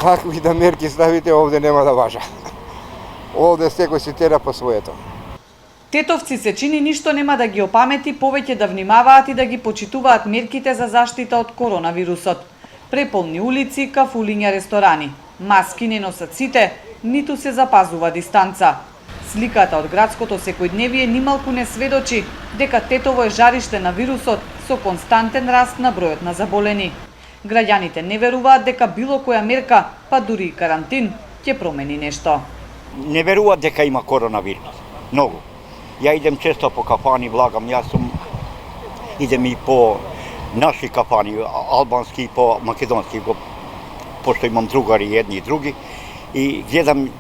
Какви да мерки ставите, овде нема да важа. Овде секој си тера по своето. Тетовци се чини ништо нема да ги опамети повеќе да внимаваат и да ги почитуваат мерките за заштита од коронавирусот. Преполни улици, кафулиња, ресторани. Маски не носат сите, ниту се запазува дистанца. Сликата од градското секојдневие нималку не сведочи дека Тетово е жариште на вирусот со константен раст на бројот на заболени. Граѓаните не веруваат дека било која мерка, па дури и карантин, ќе промени нешто. Не веруваат дека има коронавирус. Многу. Ја идем често по кафани, влагам, идем и по наши кафани, албански и по македонски, пошто имам другари едни и други, и гледам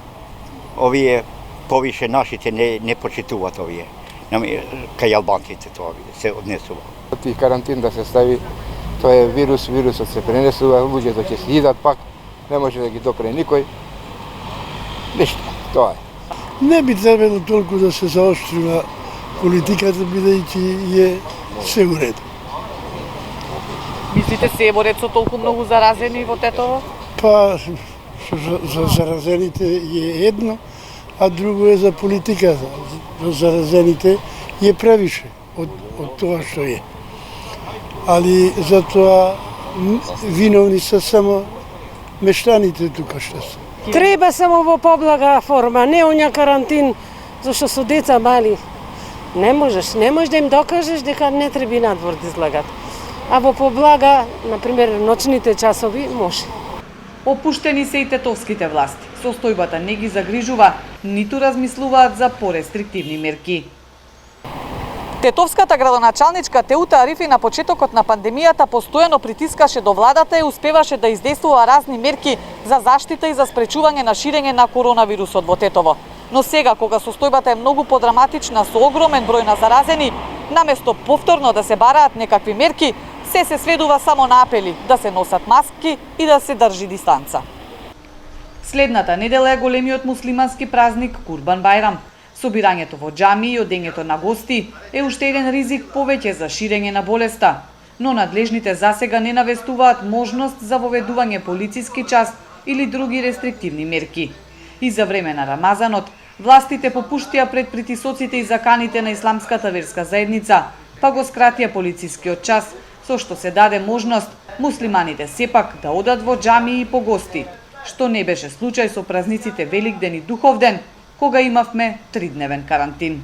овие повише нашите не почитуваат овие. Кај албанците тоа се однесува. И карантин да се стави, тоа е вирус, вирусот се пренесува, луѓето ќе се идат пак, не може да ги допре никој. Ништо, тоа е. Не би требало толку да се заострува политиката, бидејќи е се уред. Мислите се е во ред со толку многу заразени во Тетово? Па, за заразените е едно, а друго е за политиката. За заразените е превише од тоа што е. Али за тоа виновни се само мештаните тука што се. Треба само во поблага форма, не оња карантин, зашто со деца мали. Не можеш да им докажеш дека не треба надвор да излагат. А во поблага, например, ноќните часови, може. Опуштени се и тетовските власти. Состојбата не ги загрижува, ниту размислуваат за порестриктивни мерки. Тетовската градоначалничка Теута Арифи на почетокот на пандемијата постојано притискаше до владата и успеваше да издействува разни мерки за заштита и за спречување на ширење на коронавирусот во Тетово. Но сега, кога состојбата е многу подраматична со огромен број на заразени, наместо повторно да се бараат некакви мерки, се сведува само на апели да се носат маски и да се држи дистанца. Следната недела е големиот муслимански празник Курбан Бајрам. Собирањето во џами и одењето на гости е уште еден ризик повеќе за ширење на болеста, но надлежните засега не навестуваат можност за воведување полициски час или други рестриктивни мерки. И за време на Рамазанот, властите попуштија пред притисоците и заканите на исламската верска заедница, па го скратија полицискиот час, со што се даде можност муслиманите сепак да одат во џами и по гости, што не беше случај со празниците Великден и Духовден, кога имавме 3-дневен карантин.